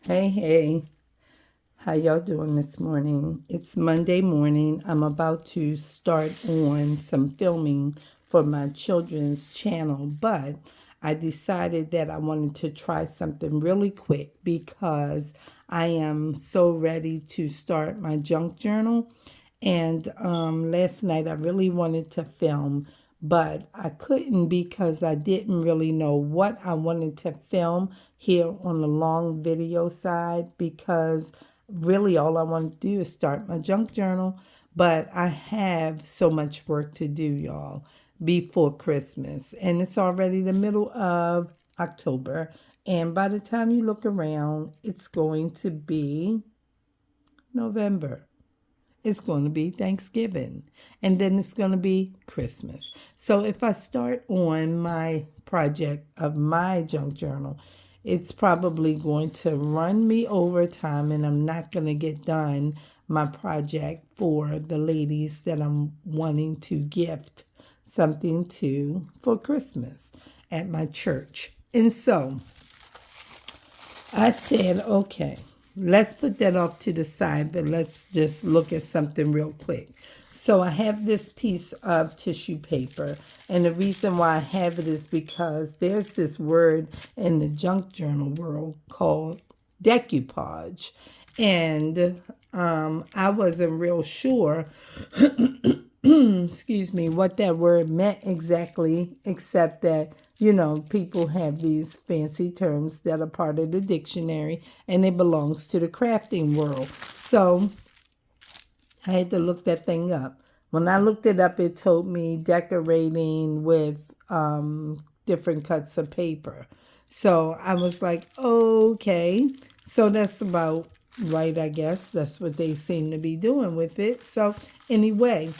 Hey, how y'all doing this morning? It's Monday morning. I'm about to start on some filming for my children's channel, but I decided that I wanted to try something really quick because I am so ready to start my junk journal. And last night I really wanted to film, but I couldn't because I didn't really know what I wanted to film here on the long video side because really all I want to do is start my junk journal. But I have so much work to do, y'all, before Christmas. And it's already the middle of October. And by the time you look around, it's going to be November. It's going to be Thanksgiving, and then it's going to be Christmas. So if I start on my project of my junk journal, it's probably going to run me over time, and I'm not going to get done my project for the ladies that I'm wanting to gift something to for Christmas at my church. And so I said, okay, let's put that off to the side, but let's just look at something real quick. So I have this piece of tissue paper, and the reason why I have it is because there's this word in the junk journal world called decoupage. And I wasn't real sure excuse me, what that word meant exactly, except that, people have these fancy terms that are part of the dictionary and it belongs to the crafting world. So I had to look that thing up. When I looked it up, it told me decorating with different cuts of paper. So I was like, okay. So that's about right, I guess. That's what they seem to be doing with it. So anyway,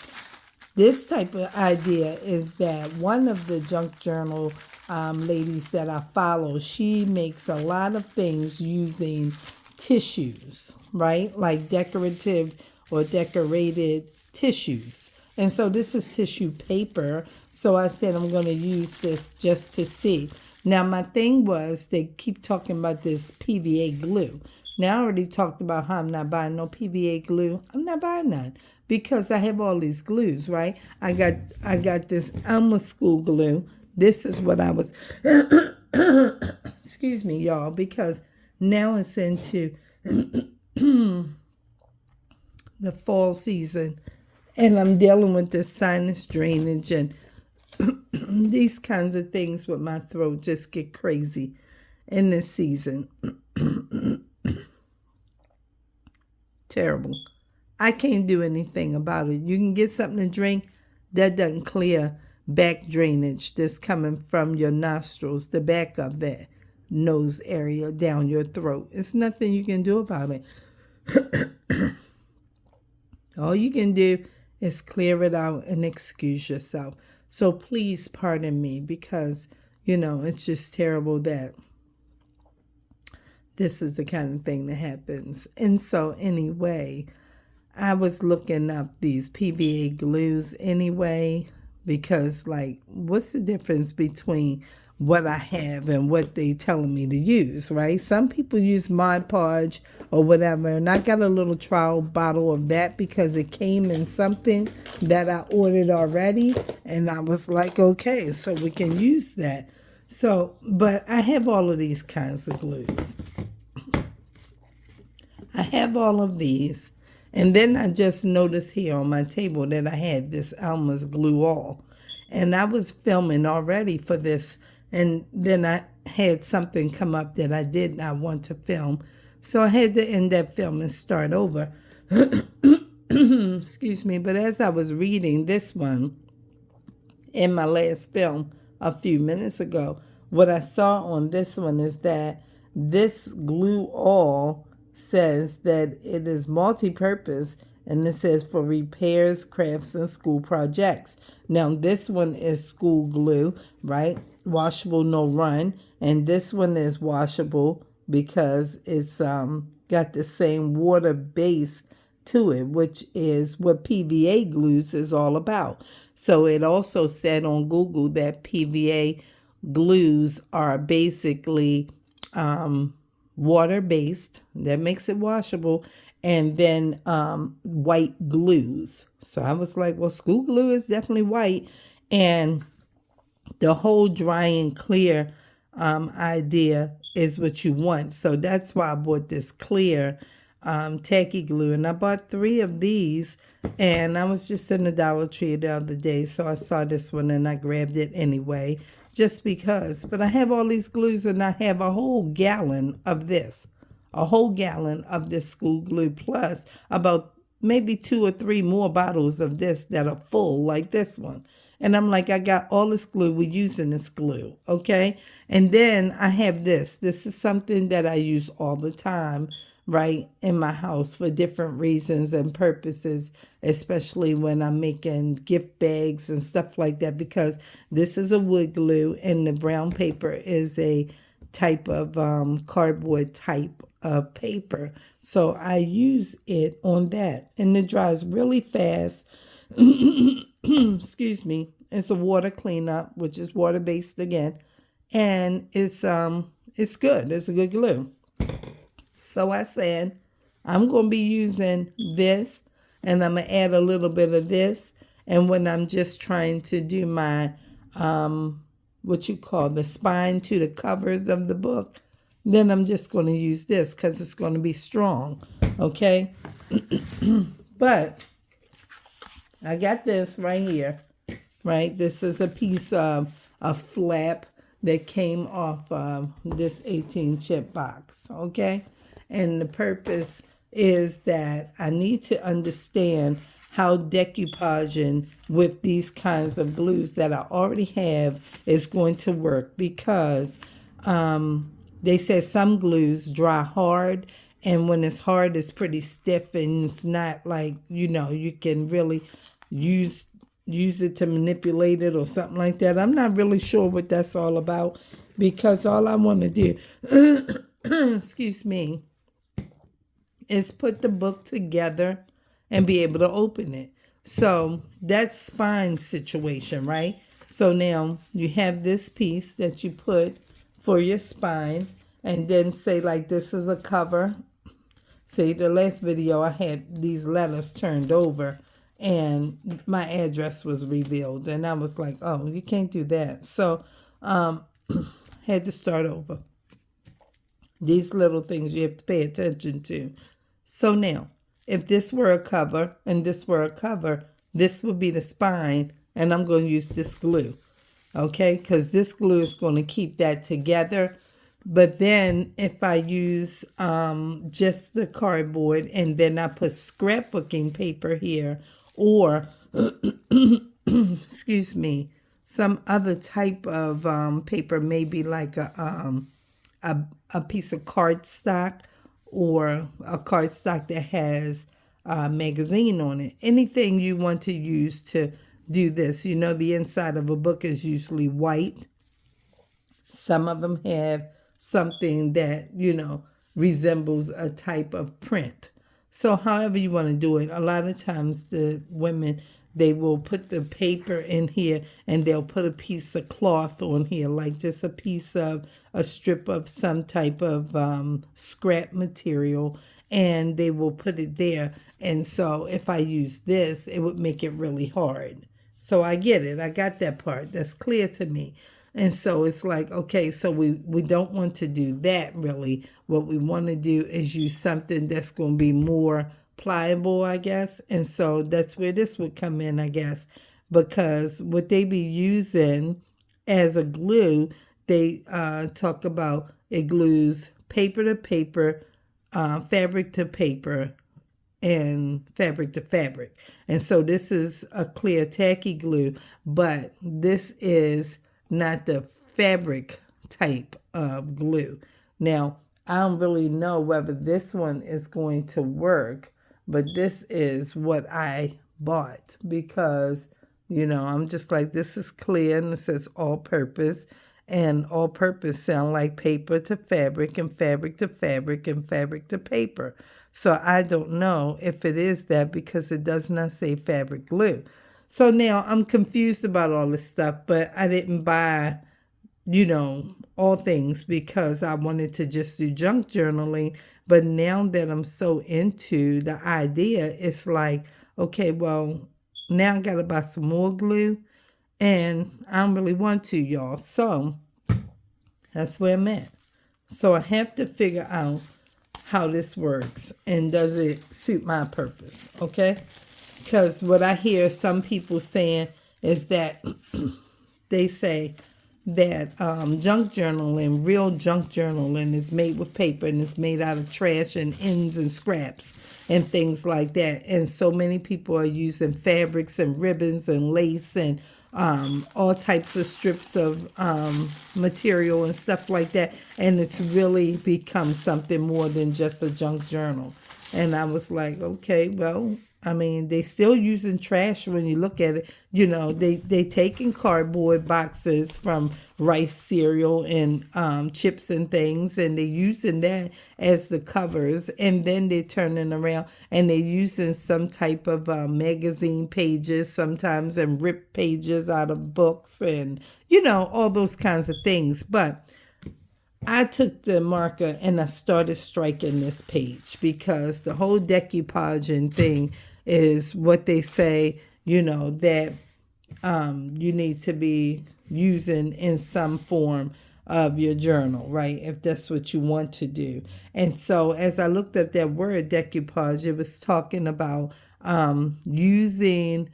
this type of idea is that one of the junk journal ladies that I follow, she makes a lot of things using tissues, right? Like decorative or decorated tissues. And so this is tissue paper. So I said I'm going to use this just to see. Now, my thing was they keep talking about this PVA glue. Now, I already talked about how I'm not buying no PVA glue. I'm not buying none because I have all these glues, right? I got this Elma School glue. This is what I was, excuse me, y'all, because now it's into the fall season and I'm dealing with this sinus drainage and these kinds of things with my throat just get crazy in this season. Terrible. I can't do anything about it. You can get something to drink that doesn't clear back drainage that's coming from your nostrils, the back of that nose area down your throat. It's nothing you can do about it. All you can do is clear it out and excuse yourself. So please pardon me because, it's just terrible that this is the kind of thing that happens. And so anyway, I was looking up these PVA glues anyway, because what's the difference between what I have and what they telling me to use, right? Some people use Mod Podge or whatever, and I got a little trial bottle of that because it came in something that I ordered already, and I was like, okay, so we can use that. So, but I have all of these kinds of glues. I have all of these. And then I just noticed here on my table that I had this Alma's glue all. And I was filming already for this. And then I had something come up that I did not want to film. So I had to end that film and start over. Excuse me. But as I was reading this one in my last film a few minutes ago, what I saw on this one is that this glue all says that it is multi-purpose, and it says for repairs, crafts, and school projects. Now this one is school glue, right? Washable, no run. And this one is washable because it's got the same water base to it, which is what PVA glues is all about. So it also said on Google that PVA glues are basically water-based, that makes it washable, and then white glues. So I was like, well, school glue is definitely white. And the whole dry and clear idea is what you want. So that's why I bought this clear tacky glue. And I bought 3 of these. And I was just in the Dollar Tree the other day. So I saw this one and I grabbed it anyway. Just because. But I have all these glues and I have a whole gallon of this. A whole gallon of this school glue plus about maybe 2 or 3 more bottles of this that are full like this one. And I'm like, I got all this glue. We're using this glue, okay? And then I have this. This is something that I use all the time, right, in my house for different reasons and purposes, especially when I'm making gift bags and stuff like that, because this is a wood glue and the brown paper is a type of cardboard type of paper. So I use it on that. And it dries really fast. Excuse me. It's a water cleanup, which is water based again, and it's good. It's a good glue. So I said I'm going to be using this, and I'm gonna add a little bit of this. And when I'm just trying to do my what you call the spine to the covers of the book, then I'm just going to use this because it's going to be strong. Okay, but I got this right here, right? This is a piece of a flap that came off of this 18-chip box, okay? And the purpose is that I need to understand how decoupaging with these kinds of glues that I already have is going to work, because they said some glues dry hard, and when it's hard, it's pretty stiff, and it's not like, you can really use it to manipulate it or something like that. I'm not really sure what that's all about, because all I want to do, excuse me, is put the book together and be able to open it. So that's spine situation, right? So now you have this piece that you put for your spine, and then say like this is a cover. See, the last video I had these letters turned over and my address was revealed, and I was like, oh, you can't do that. So had to start over. These little things you have to pay attention to. So now, if this were a cover and this were a cover, this would be the spine, and I'm going to use this glue, okay? Because this glue is going to keep that together. But then if I use just the cardboard and then I put scrapbooking paper here, or, excuse me, some other type of paper, maybe like a piece of cardstock, or a cardstock that has a magazine on it. Anything you want to use to do this. The inside of a book is usually white. Some of them have something that, resembles a type of print. So however you want to do it, a lot of times the women, they will put the paper in here and they'll put a piece of cloth on here, like just a strip of some type of scrap material, and they will put it there. And so if I use this, it would make it really hard. So I get it. I got that part. That's clear to me. And so it's like, okay, so we don't want to do that really. What we want to do is use something that's going to be more pliable, I guess. And so that's where this would come in, I guess, because what they be using as a glue, they talk about it glues paper to paper, fabric to paper, and fabric to fabric. And so this is a clear tacky glue, but this is not the fabric type of glue. Now, I don't really know whether this one is going to work, but this is what I bought because, I'm just like, this is clear, and it says all purpose, and all purpose sound like paper to fabric and fabric to fabric and fabric to paper. So I don't know if it is that, because it does not say fabric glue. So now I'm confused about all this stuff, but I didn't buy, all things because I wanted to just do junk journaling. But now that I'm so into the idea, it's like, okay, well, now I got to buy some more glue. And I don't really want to, y'all. So that's where I'm at. So I have to figure out how this works and does it suit my purpose, okay? Because what I hear some people saying is that they say that junk journaling, real junk journaling, is made with paper and it's made out of trash and ends and scraps and things like that. And so many people are using fabrics and ribbons and lace and all types of strips of material and stuff like that. And it's really become something more than just a junk journal. And I was like, okay, well, I mean, they still using trash when you look at it. You know, they taking cardboard boxes from rice cereal and chips and things, and they using that as the covers, and then they turning around and they using some type of magazine pages sometimes and rip pages out of books and, you know, all those kinds of things. But I took the marker and I started striking this page because the whole decoupaging thing is what they say, you know, that you need to be using in some form of your journal, right? If that's what you want to do. And so as I looked up that word decoupage, it was talking about using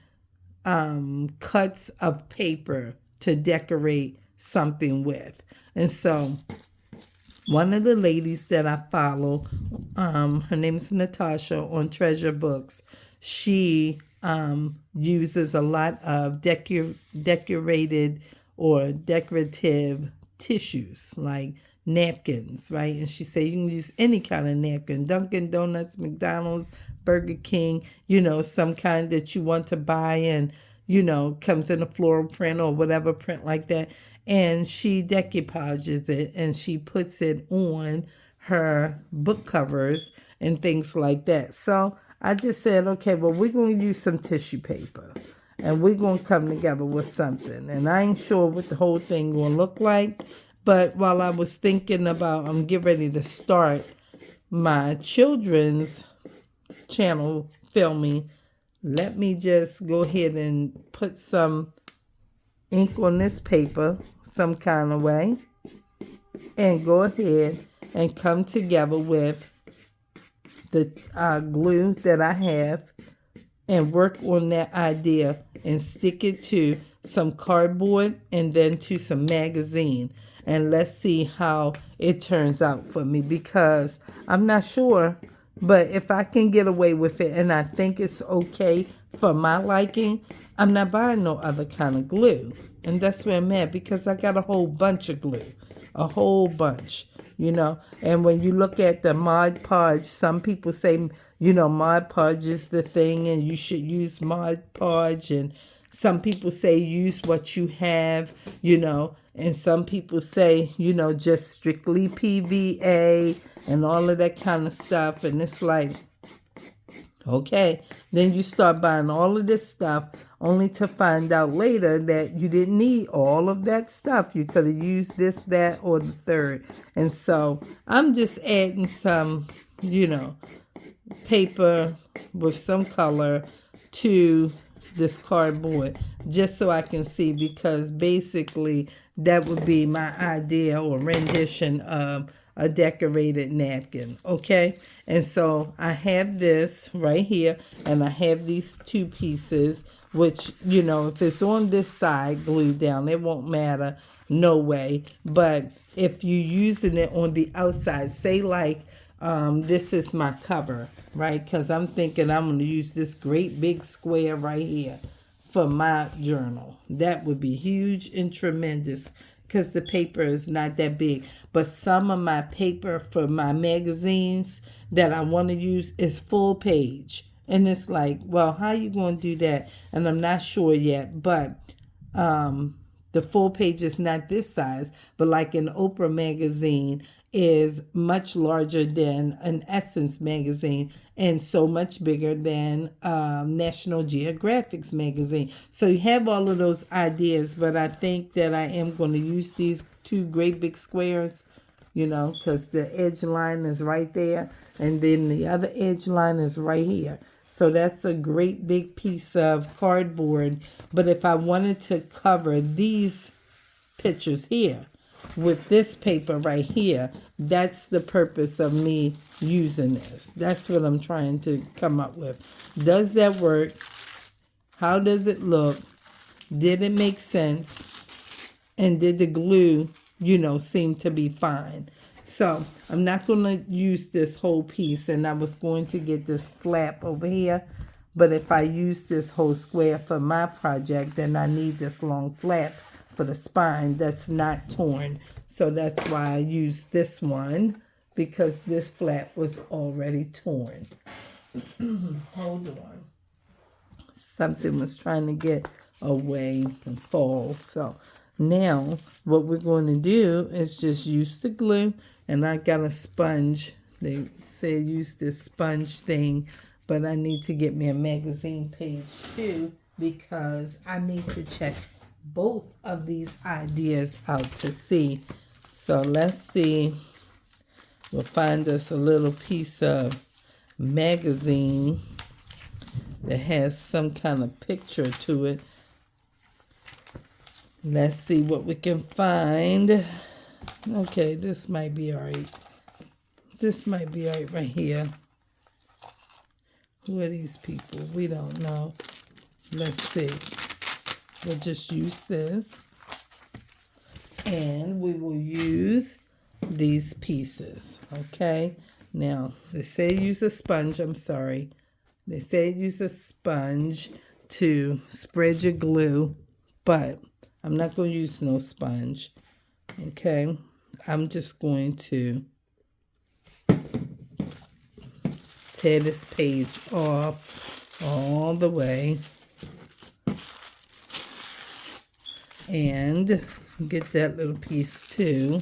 cuts of paper to decorate something with. And so one of the ladies that I follow, her name is Natasha on Treasure Books. She uses a lot of decorated or decorative tissues like napkins, right? And she said you can use any kind of napkin, Dunkin' Donuts, McDonald's, Burger King, you know, some kind that you want to buy and, you know, comes in a floral print or whatever print like that. And she decoupages it and she puts it on her book covers and things like that. So I just said, okay, well, we're going to use some tissue paper and we're going to come together with something. And I ain't sure what the whole thing going to look like. But while I was thinking about, I'm getting ready to start my children's channel filming, let me just go ahead and put some ink on this paper some kind of way and go ahead and come together with the glue that I have and work on that idea and stick it to some cardboard and then to some magazine. And let's see how it turns out for me because I'm not sure, but if I can get away with it and I think it's okay for my liking, I'm not buying no other kind of glue. And that's where I'm at because I got a whole bunch of glue, a whole bunch, you know. And when you look at the Mod Podge, some people say, you know, Mod Podge is the thing and you should use Mod Podge. And some people say use what you have, you know. And some people say, you know, just strictly PVA and all of that kind of stuff. And it's like, okay, then you start buying all of this stuff only to find out later that you didn't need all of that stuff. You could have used this, that, or the third. And so I'm just adding some, you know, paper with some color to this cardboard just so I can see because basically that would be my idea or rendition of a decorated napkin, okay? And so I have this right here and I have these two pieces which, you know, if it's on this side glued down, it won't matter, no way. But if you're using it on the outside, say like this is my cover, right? Because I'm thinking I'm going to use this great big square right here for my journal. That would be huge and tremendous because the paper is not that big. But some of my paper for my magazines that I want to use is full page. And it's like, well, how you going to do that? And I'm not sure yet, but the full page is not this size, but like an Oprah magazine, is much larger than an Essence magazine and so much bigger than National Geographic's magazine. So you have all of those ideas, but I think that I am going to use these two great big squares, because the edge line is right there, and then the other edge line is right here. So that's a great big piece of cardboard. But if I wanted to cover these pictures here with this paper right here, that's the purpose of me using this. That's what I'm trying to come up with. Does that work? How does it look? Did it make sense? And did the glue, seem to be fine? So I'm not going to use this whole piece, and I was going to get this flap over here. But if I use this whole square for my project, then I need this long flap for the spine that's not torn. So that's why I used this one, because this flap was already torn. Hold on. Something was trying to get away and fall. So now what we're going to do is just use the glue, and I got a sponge. They say use this sponge thing, but I need to get me a magazine page too, because I need to check both of these ideas out to see. So let's see. We'll find us a little piece of magazine that has some kind of picture to it. Let's see what we can find. Okay, this might be all right. This might be all right here. Who are these people? We don't know. Let's see. We'll just use this. And we will use these pieces. Okay? Now, they say use a sponge. I'm sorry. They say use a sponge to spread your glue, but I'm not going to use no sponge. Okay? I'm just going to tear this page off all the way and get that little piece too.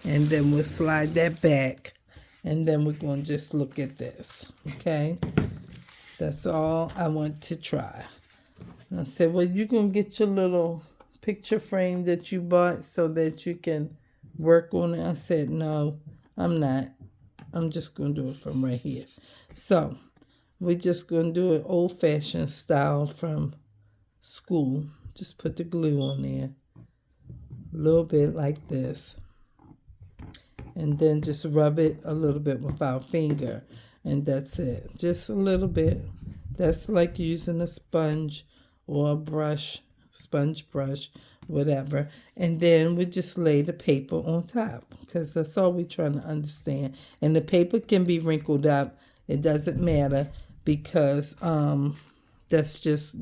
And then we'll slide that back, and then we're going to just look at this. Okay? That's all I want to try. I said, well, you're going to get your little picture frame that you bought so that you can work on it. I said, no, I'm not. I'm just going to do it from right here. So we're just going to do it old-fashioned style from school. Just put the glue on there. A little bit like this. And then just rub it a little bit with our finger. And that's it. Just a little bit. That's like using a sponge or a brush, sponge brush, whatever. And then we just lay the paper on top, because that's all we're trying to understand. And the paper can be wrinkled up. It doesn't matter, because that's just,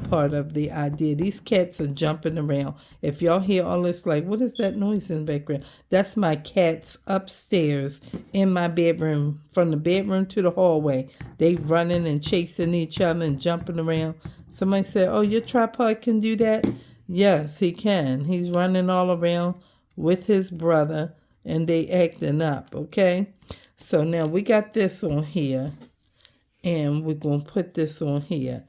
part of the idea. These cats are jumping around. If y'all hear all this, like, what is that noise in the background? That's my cats upstairs in my bedroom, from the bedroom to the hallway. They running and chasing each other and jumping around. Somebody said, oh, your tripod can do that? Yes, he can. He's running all around with his brother, and they acting up, okay? So now we got this on here, and we're going to put this on here.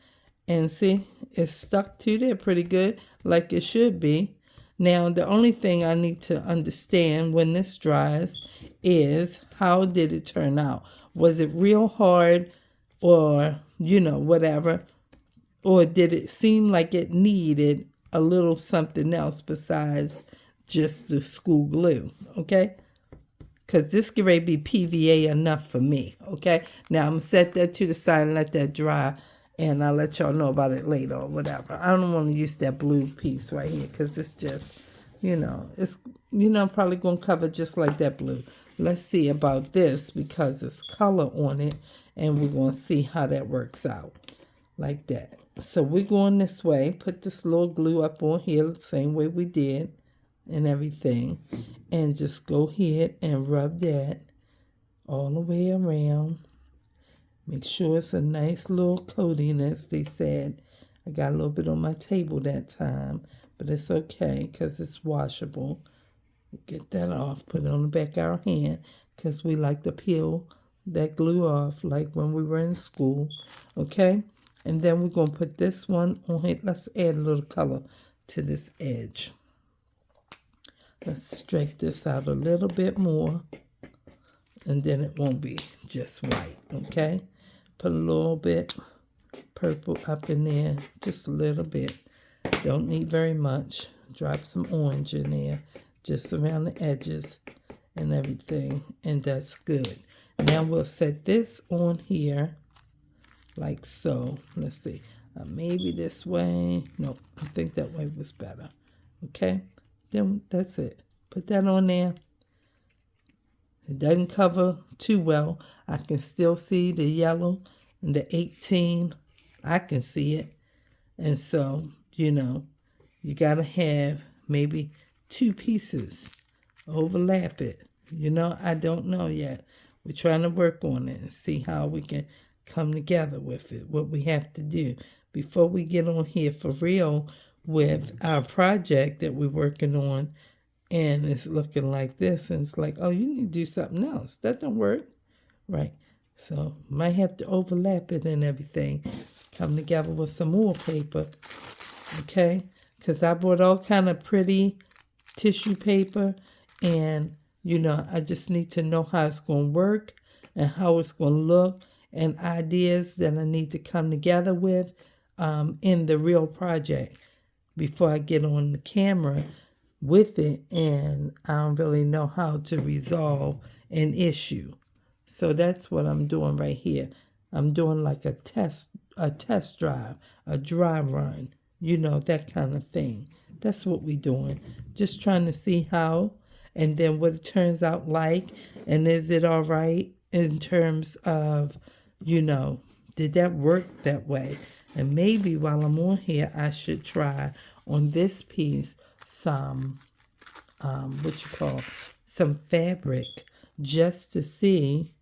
And see, it's stuck to there pretty good, like it should be. Now, the only thing I need to understand when this dries is, how did it turn out? Was it real hard, or, whatever? Or did it seem like it needed a little something else besides just the school glue, okay? Because this can ready be PVA enough for me, okay? Now, I'm going to set that to the side and let that dry, and I'll let y'all know about it later or whatever. I don't want to use that blue piece right here, because it's just, it's, probably going to cover just like that blue. Let's see about this, because it's color on it, and we're going to see how that works out, like that. So we're going this way, put this little glue up on here, the same way we did, and everything. And just go ahead and rub that all the way around. Make sure it's a nice little coating, as they said. I got a little bit on my table that time. but it's okay because it's washable. Get that off, put it on the back of our hand because we like to peel that glue off like when we were in school, okay? And then we're going to put this one on it. Let's add a little color to this edge. Let's stretch this out a little bit more, and then it won't be just white, okay? Put a little bit purple up in there, just a little bit. Don't need very much. Drop some orange in there, just around the edges and everything, and that's good. Now we'll set this on here like so. Let's see, maybe this way. No, I think that way was better. Okay, then that's it. Put that on there. It doesn't cover too well. I can still see the yellow and the 18. I can see it. And so, you got to have maybe 2 pieces. Overlap it. I don't know yet. We're trying to work on it and see how we can come together with it, what we have to do. Before we get on here for real with our project that we're working on, and it's looking like this, and it's like, oh, you need to do something else. That don't work. Right. So, might have to overlap it and everything. Come together with some more paper. Okay? Because I bought all kind of pretty tissue paper, and I just need to know how it's going to work and how it's going to look, and ideas that I need to come together with in the real project before I get on the camera with it, and I don't really know how to resolve an issue. So that's what I'm doing right here. I'm doing like a test drive, a dry run, that kind of thing. That's what we're doing. Just trying to see how, and then what it turns out like, and is it all right in terms of, did that work that way? And maybe while I'm on here, I should try on this piece some, some fabric, just to see,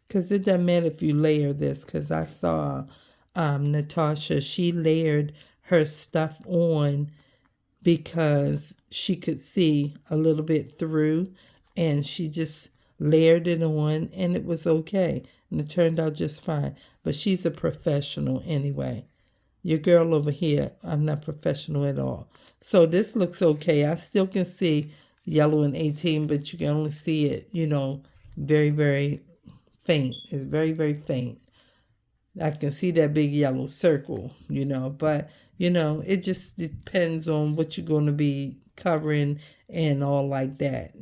because it doesn't matter if you layer this, because I saw Natasha, she layered her stuff on because she could see a little bit through, and she just layered it on, and it was okay, and it turned out just fine. But she's a professional anyway. Your girl over here, I'm not professional at all. So this looks okay. I still can see yellow and 18, but you can only see it, very, very faint. It's very, very faint. I can see that big yellow circle, but, it just depends on what you're going to be covering and all like that,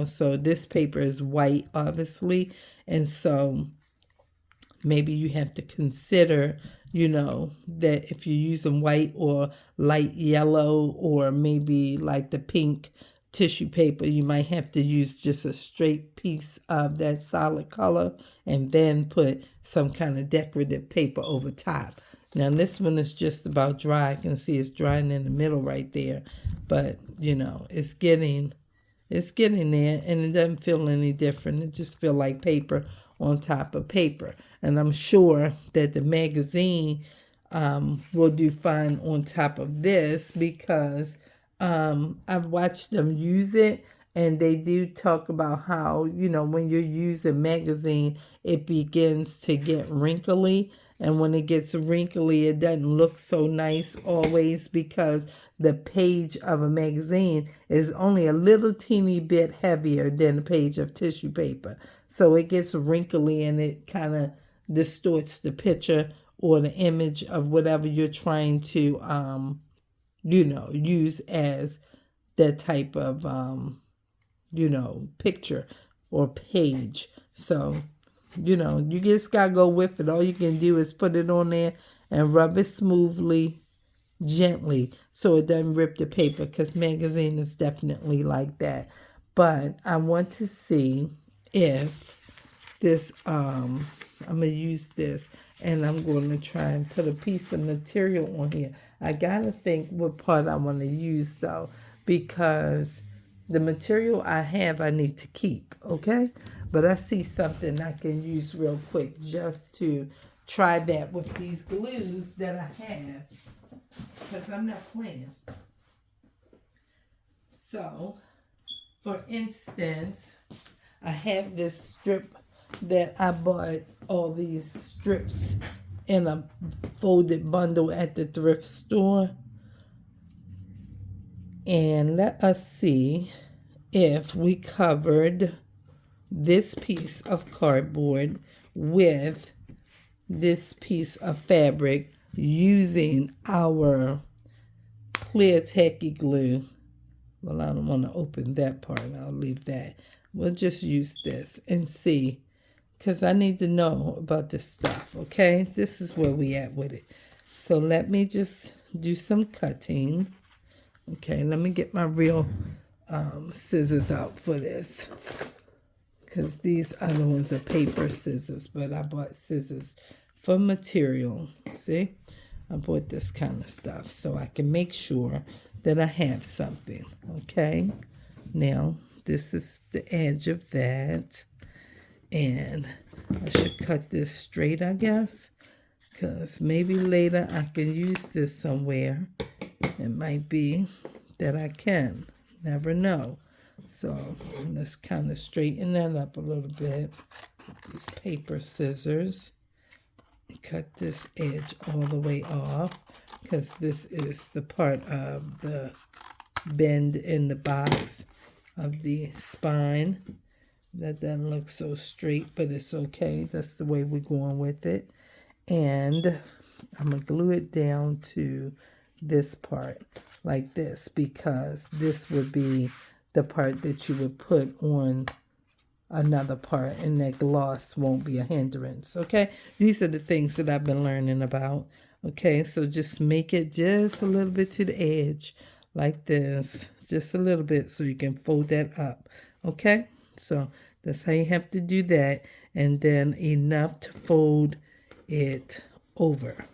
So this paper is white, obviously, and so maybe you have to consider, that if you're using white or light yellow or maybe like the pink tissue paper, you might have to use just a straight piece of that solid color and then put some kind of decorative paper over top. Now this one is just about dry. I can see it's drying in the middle right there, but it's getting there, and it doesn't feel any different. It just feels like paper on top of paper. And I'm sure that the magazine will do fine on top of this, because I've watched them use it, and they do talk about how, when you're using magazine, it begins to get wrinkly. And when it gets wrinkly, it doesn't look so nice always, because the page of a magazine is only a little teeny bit heavier than a page of tissue paper. So it gets wrinkly, and it kind of distorts the picture or the image of whatever you're trying to, use as that type of, picture or page. So, you just got to go with it. All you can do is put it on there and rub it smoothly, gently, so it doesn't rip the paper, because magazine is definitely like that. But I want to see if this, I'm going to use this, and I'm going to try and put a piece of material on here. I got to think what part I want to use, though, because the material I have, I need to keep, okay? But I see something I can use real quick just to try that with these glues that I have, because I'm not playing. So, for instance, I have this strip that I bought all these strips in a folded bundle at the thrift store. And let us see if we covered this piece of cardboard with this piece of fabric using our clear tacky glue. Well, I don't want to open that part. I'll leave that. We'll just use this and see, because I need to know about this stuff, okay? This is where we at with it. So let me just do some cutting. Okay, let me get my real scissors out for this, because these other ones are paper scissors, but I bought scissors for material. See, I bought this kind of stuff so I can make sure that I have something. Okay, now this is the edge of that, and I should cut this straight, I guess, because maybe later I can use this somewhere. It might be that I can, never know. So let's kind of straighten that up a little bit. These paper scissors. Cut this edge all the way off, because this is the part of the bend in the box of the spine. That doesn't look so straight, but it's okay. That's the way we're going with it. And I'm going to glue it down to this part like this, because this would be the part that you would put on another part, and that gloss won't be a hindrance. Okay, these are the things that I've been learning about. Okay, so just make it just a little bit to the edge like this, just a little bit, so you can fold that up. Okay, so that's how you have to do that, and then enough to fold it over,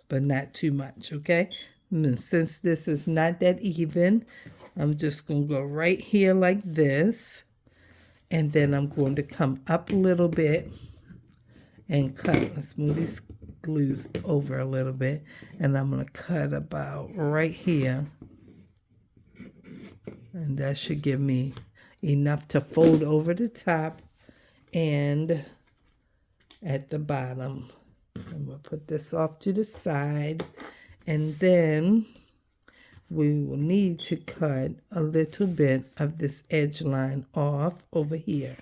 but not too much. Okay, and since this is not that even, I'm just gonna go right here like this. And then I'm going to come up a little bit and cut. Let's move these glues over a little bit. And I'm going to cut about right here. And that should give me enough to fold over the top and at the bottom. I'm going to put this off to the side. And then we will need to cut a little bit of this edge line off over here.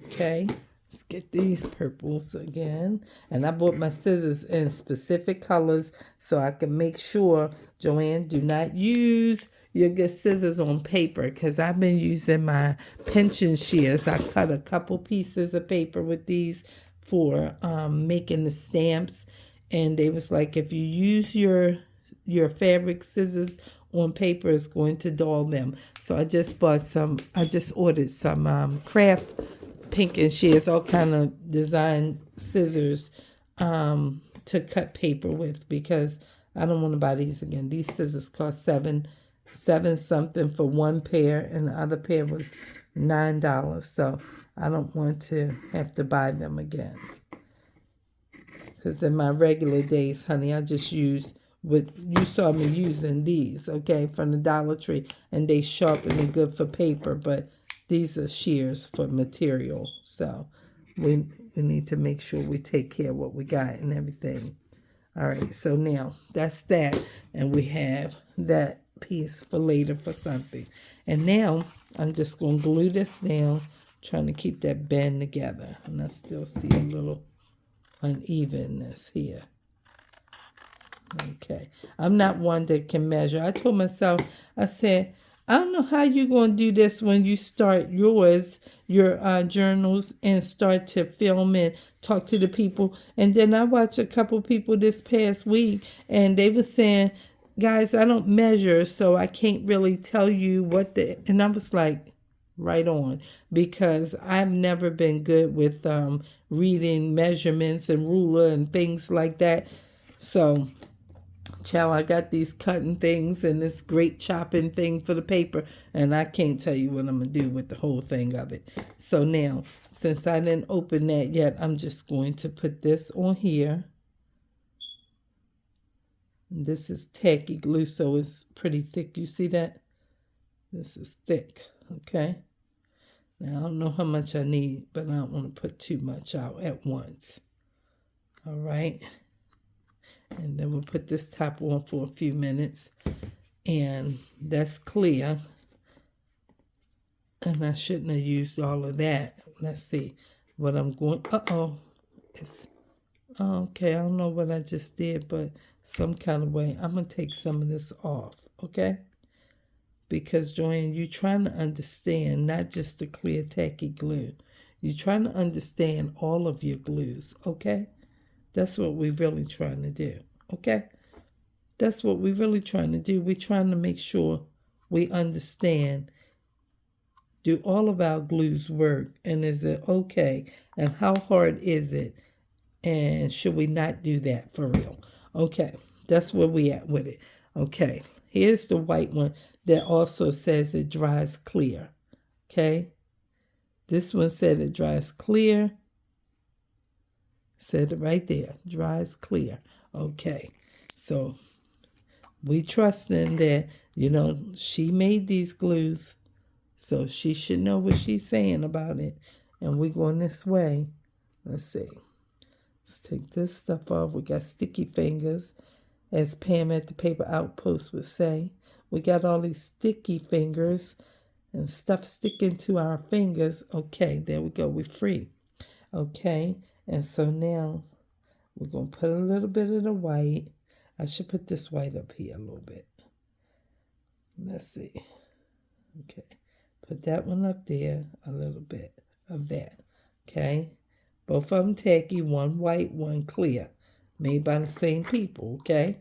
Okay, let's get these purples again. And I bought my scissors in specific colors so I can make sure, Joanne, do not use your good scissors on paper, because I've been using my pension shears. I cut a couple pieces of paper with these for making the stamps. And they was like, if you use your fabric scissors on paper, is going to dull them. So I just ordered some craft pink and shears, all kind of design scissors to cut paper with, because I don't want to buy these again. These scissors cost seven something for one pair, and the other pair was $9. So I don't want to have to buy them again, because in my regular days, honey, I just use what you saw me using these, okay, from the Dollar Tree, and they sharpen and good for paper, but these are shears for material. So we need to make sure we take care of what we got and everything. All right, so now that's that, and we have that piece for later for something. And now I'm just going to glue this down, trying to keep that bend together, and I still see a little unevenness here. Okay, I'm not one that can measure. I told myself, I said, I don't know how you're going to do this when you start your journals, and start to film and talk to the people. And then I watched a couple people this past week, and they were saying, guys, I don't measure, so I can't really tell you and I was like, right on, because I've never been good with reading measurements and ruler and things like that. So child, I got these cutting things and this great chopping thing for the paper, and I can't tell you what I'm going to do with the whole thing of it. So now, since I didn't open that yet, I'm just going to put this on here. And this is tacky glue, so it's pretty thick. You see that? This is thick, okay? Now, I don't know how much I need, but I don't want to put too much out at once. All right? And then we'll put this top on for a few minutes. And that's clear. And I shouldn't have used all of that. Let's see what I'm going... It's... Okay, I don't know what I just did, but some kind of way. I'm going to take some of this off, okay? Because, Joanne, you're trying to understand not just the clear tacky glue. You're trying to understand all of your glues, okay? That's what we're really trying to do, okay? That's what we're really trying to do. We're trying to make sure we understand, do all of our glues work, and is it okay, and how hard is it, and should we not do that for real? Okay, that's where we at with it. Okay, here's the white one that also says it dries clear, okay? This one said it dries clear. Said it right there, dries clear. Okay, so we trusting that, she made these glues, so she should know what she's saying about it. And we're going this way. Let's see. Let's take this stuff off. We got sticky fingers, as Pam at the Paper Outpost would say. We got all these sticky fingers and stuff sticking to our fingers. Okay, there we go. We're free. Okay, and so now we're going to put a little bit of the white. I should put this white up here a little bit. Let's see. Okay, put that one up there, a little bit of that. Okay, both of them tacky, one white, one clear, made by the same people, okay?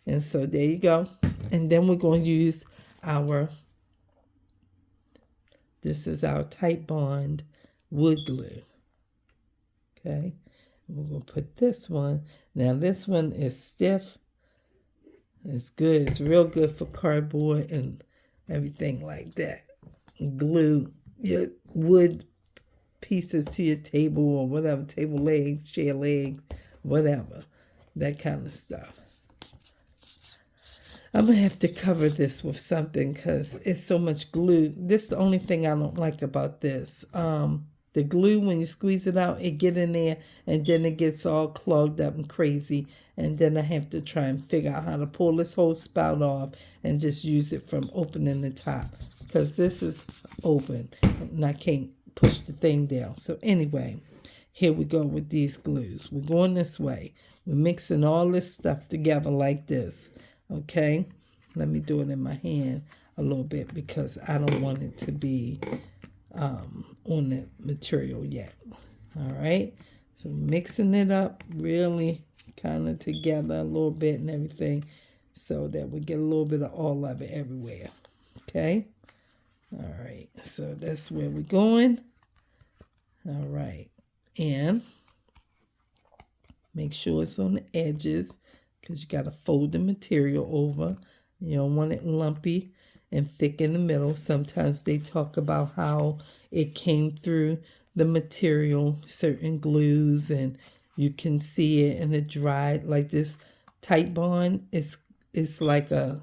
And so there you go. And then we're going to use this is our Type Bond wood glue, okay? And we're going to put this one. Now this one is stiff. It's good. It's real good for cardboard and everything like that. Glue your wood pieces to your table or whatever, table legs, chair legs, whatever, that kind of stuff. I'm going to have to cover this with something because it's so much glue. This is the only thing I don't like about this. The glue, when you squeeze it out, it get in there and then it gets all clogged up and crazy. And then I have to try and figure out how to pull this whole spout off and just use it from opening the top. Because this is open and I can't push the thing down. So anyway, here we go with these glues. We're going this way. We're mixing all this stuff together like this. Okay? Let me do it in my hand a little bit because I don't want it to be on the material yet. All right? So mixing it up really kind of together a little bit and everything so that we get a little bit of all of it everywhere. Okay? All right. So that's where we're going. All right. And make sure it's on the edges because you got to fold the material over. You don't want it lumpy and thick in the middle. Sometimes they talk about how it came through the material, certain glues, and you can see it and it dried. Like this Type Bond is like a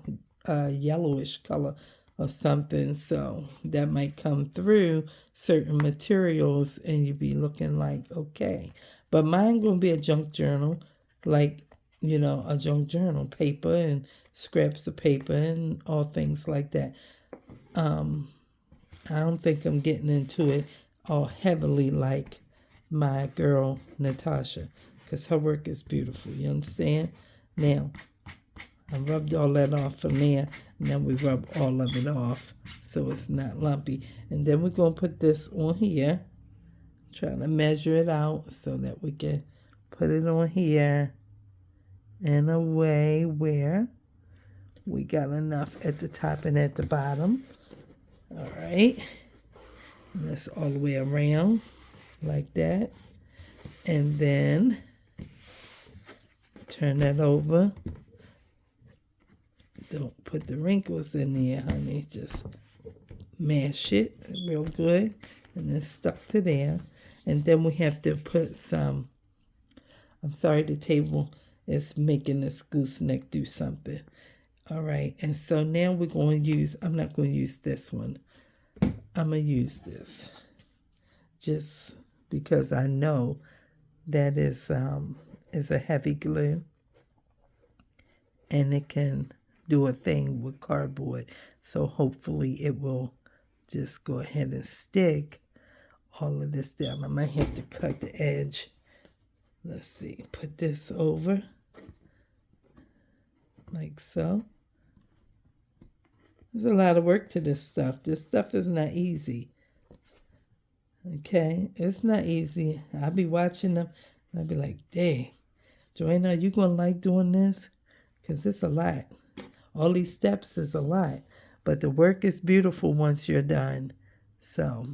yellowish color or something. So that might come through certain materials and you be looking like, okay. But mine going to be a junk journal, like, a junk journal, paper and scraps of paper and all things like that. I don't think I'm getting into it all heavily like my girl Natasha, because her work is beautiful. You understand? Now, I rubbed all that off from there, and then we rub all of it off so it's not lumpy. And then we're going to put this on here, trying to measure it out so that we can put it on here in a way where we got enough at the top and at the bottom. All right. And that's all the way around like that. And then turn that over. Don't put the wrinkles in there, honey. Just mash it real good. And then stuck to there. And then we have to put some, I'm sorry, the table is making this gooseneck do something. All right, and so now we're going to use, I'm not going to use this one. I'm going to use this just because I know that is a heavy glue and it can do a thing with cardboard. So hopefully it will just go ahead and stick all of this down. I might have to cut the edge. Let's see, put this over like so. There's a lot of work to this stuff. This stuff is not easy. Okay, it's not easy. I'll be watching them and I'll be like, dang, Joanna, are you going to like doing this? Because it's a lot. All these steps is a lot. But the work is beautiful once you're done. So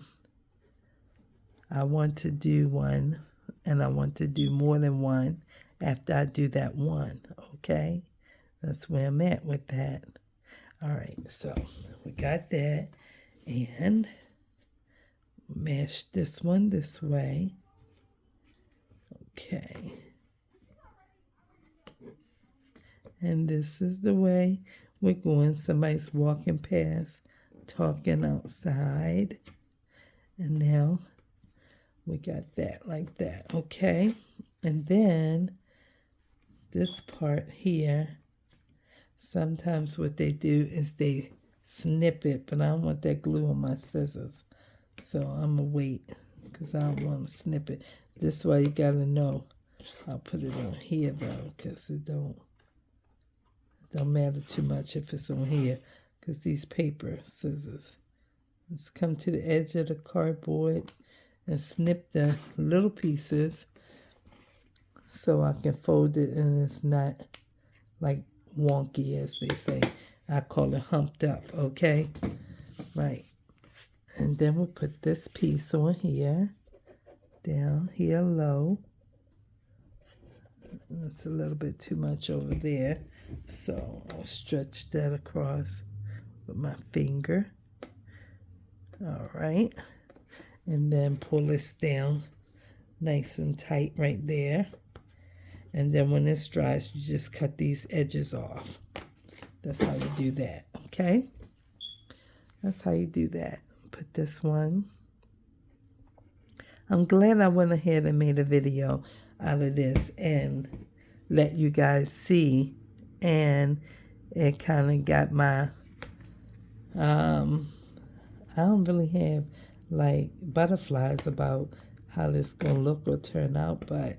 I want to do one, and I want to do more than one after I do that one. Okay, that's where I'm at with that. All right, so we got that, and mash this one this way. Okay. And this is the way we're going. Somebody's walking past, talking outside. And now we got that like that. Okay. And then this part here, sometimes what they do is they snip it, but I don't want that glue on my scissors. So I'm going to wait because I don't want to snip it. This way you got to know. I'll put it on here though because it don't matter too much if it's on here because these paper scissors. Let's come to the edge of the cardboard and snip the little pieces so I can fold it and it's not like wonky, as they say. I call it humped up, okay? Right. And then we'll put this piece on here, down here low. That's a little bit too much over there. So I'll stretch that across with my finger. All right. And then pull this down nice and tight right there. And then when this dries, you just cut these edges off. That's how you do that, okay? That's how you do that. Put this one. I'm glad I went ahead and made a video out of this and let you guys see. And it kind of got my, I don't really have like butterflies about how this gonna look or turn out, but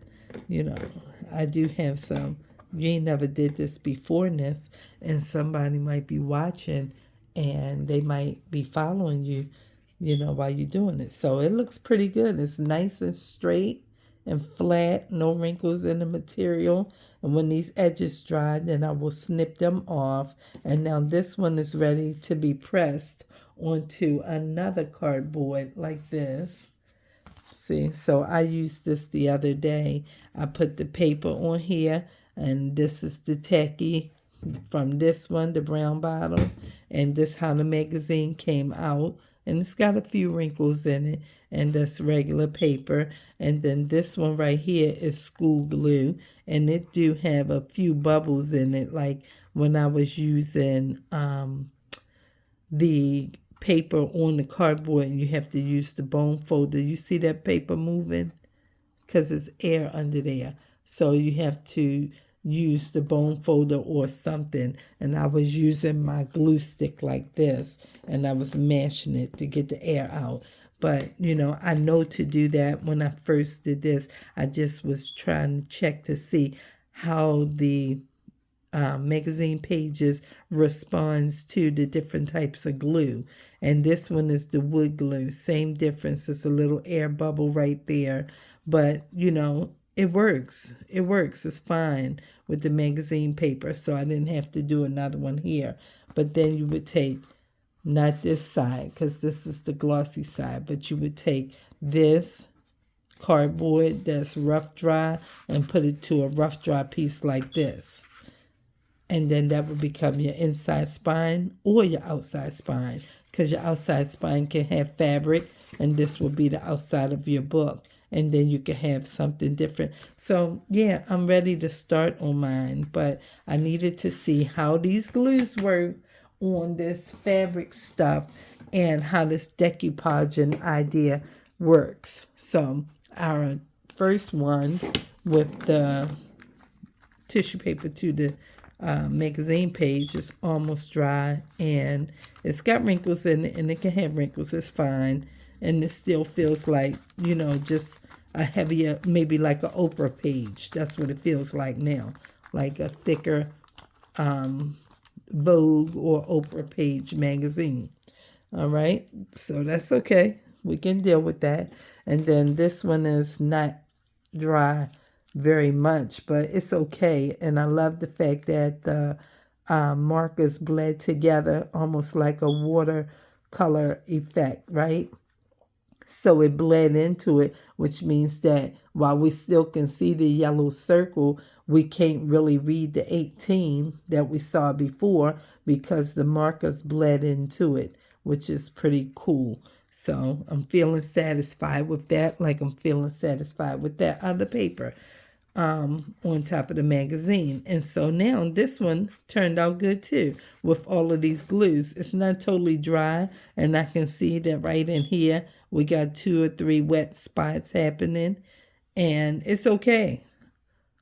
you know, I do have some. You ain't never did this before this, and somebody might be watching and they might be following you, you know, while you're doing it. So it looks pretty good. It's nice and straight and flat, no wrinkles in the material. And when these edges dry, then I will snip them off. And now this one is ready to be pressed onto another cardboard like this. See, so I used this the other day. I put the paper on here, and this is the tacky from this one, the brown bottle. And this how the magazine came out. And it's got a few wrinkles in it, and that's regular paper. And then this one right here is school glue, and it do have a few bubbles in it, like when I was using the paper on the cardboard, and you have to use the bone folder. You see that paper moving? Because there's air under there. So you have to use the bone folder or something. And I was using my glue stick like this, and I was mashing it to get the air out. But, you know, I know to do that. When I first did this, I just was trying to check to see how the magazine pages responds to the different types of glue. And this one is the wood glue. Same difference. It's a little air bubble right there. But, you know, it works. It works. It's fine with the magazine paper. So I didn't have to do another one here. But then you would take, not this side, because this is the glossy side, but you would take this cardboard that's rough dry and put it to a rough dry piece like this. And then that would become your inside spine or your outside spine, because your outside spine can have fabric, and this will be the outside of your book. and then you can have something different. So yeah, I'm ready to start on mine, but I needed to see how these glues work on this fabric stuff and how this decoupaging idea works. So our first one with the tissue paper to the magazine page is almost dry, and it's got wrinkles in it, and it can have wrinkles, it's fine, and it still feels like, just a heavier, maybe like a Oprah page. That's what it feels like now, like a thicker Vogue or Oprah page magazine. All right, so that's okay. We can deal with that. And then this one is not dry very much, but it's okay. And I love the fact that the markers bled together almost like a watercolor effect, right? So it bled into it, which means that while we still can see the yellow circle, we can't really read the 18 that we saw before because the markers bled into it, which is pretty cool. So I'm feeling satisfied with that, like I'm feeling satisfied with that other paper on top of the magazine. And so now this one turned out good too with all of these glues. It's not totally dry, and I can see that right in here we got 2 or 3 wet spots happening, and it's okay.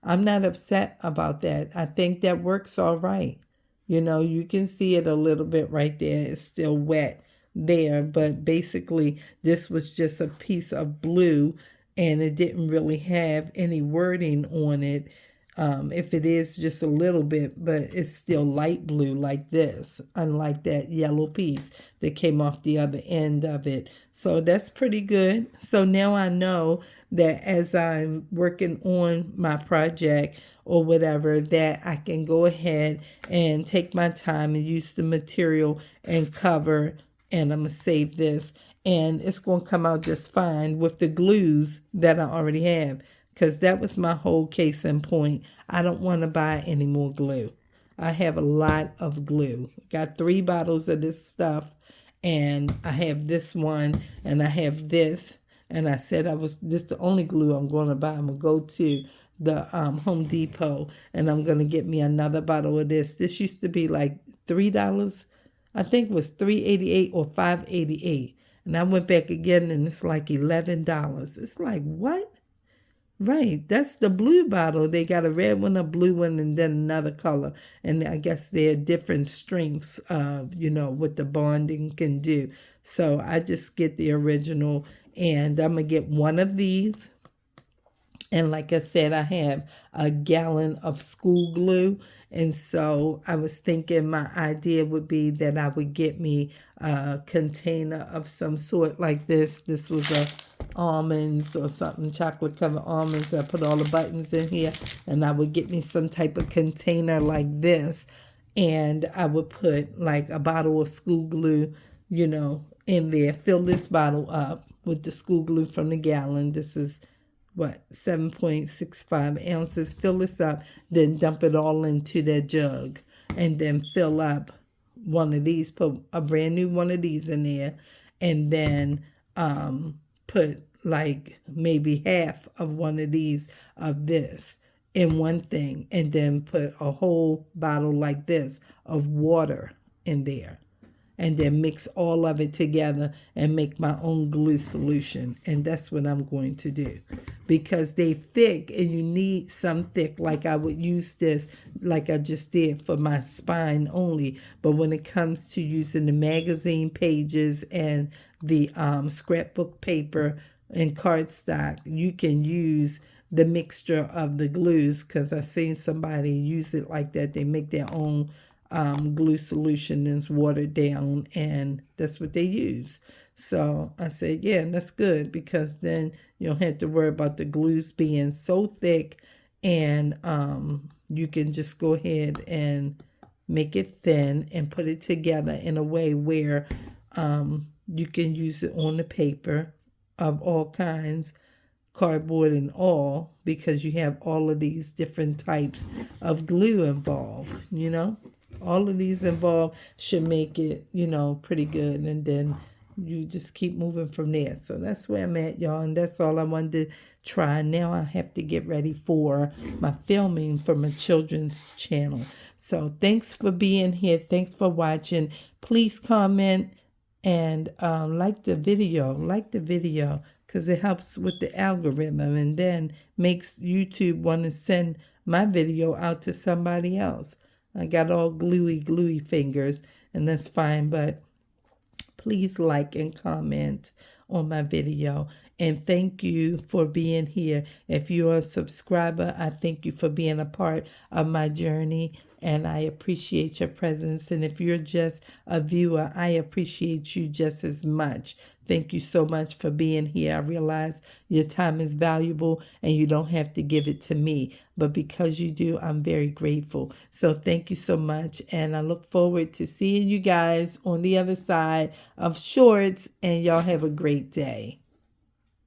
I'm not upset about that. I think that works all right. You can see it a little bit right there. It's still wet there, but basically this was just a piece of blue, and it didn't really have any wording on it. If it is just a little bit, but it's still light blue like this, unlike that yellow piece that came off the other end of it. So that's pretty good. So now I know that as I'm working on my project or whatever, that I can go ahead and take my time and use the material and cover, and I'm going to save this, and it's going to come out just fine with the glues that I already have, because that was my whole case in point. I don't want to buy any more glue. I have a lot of glue. Got 3 bottles of this stuff, and I have this one, and I have this, and I said this the only glue I'm going to buy. I'm going to go to the Home Depot, and I'm going to get me another bottle of this. This used to be like $3. I think it was $3.88 or $5.88. And I went back again, and it's like $11. It's like, what? Right, that's the blue bottle. They got a red one, a blue one, and then another color. And I guess they're different strengths of, what the bonding can do. So I just get the original, and I'm going to get one of these. And like I said, I have a gallon of school glue. And so I was thinking my idea would be that I would get me a container of some sort like this. This was a almonds or something, chocolate covered almonds. I put all the buttons in here, and I would get me some type of container like this. And I would put like a bottle of school glue, in there. Fill this bottle up with the school glue from the gallon. This is 7.65 ounces. Fill this up, then dump it all into that jug, and then fill up one of these, put a brand new one of these in there, and then put like maybe half of one of these of this in one thing, and then put a whole bottle like this of water in there, and then mix all of it together and make my own glue solution. And that's what I'm going to do, because they thick, and you need some thick. Like I would use this like I just did for my spine only. But when it comes to using the magazine pages and the scrapbook paper and cardstock, you can use the mixture of the glues, because I've seen somebody use it like that. They make their own glue solution, and it's watered down, and that's what they use. So I said, yeah, that's good, because then you don't have to worry about the glues being so thick, and you can just go ahead and make it thin and put it together in a way where you can use it on the paper of all kinds, cardboard and all, because you have all of these different types of glue involved. All of these involved should make it, pretty good. And then you just keep moving from there. So that's where I'm at, y'all, and that's all I wanted to try. Now I have to get ready for my filming for my children's channel. So thanks for being here. Thanks for watching. Please comment and like the video. Like the video because it helps with the algorithm and then makes YouTube want to send my video out to somebody else. I got all gluey fingers, and that's fine, but please like and comment on my video. And thank you for being here. If you're a subscriber, I thank you for being a part of my journey. And I appreciate your presence. And if you're just a viewer, I appreciate you just as much. Thank you so much for being here. I realize your time is valuable and you don't have to give it to me. But because you do, I'm very grateful. So thank you so much. And I look forward to seeing you guys on the other side of shorts. And y'all have a great day.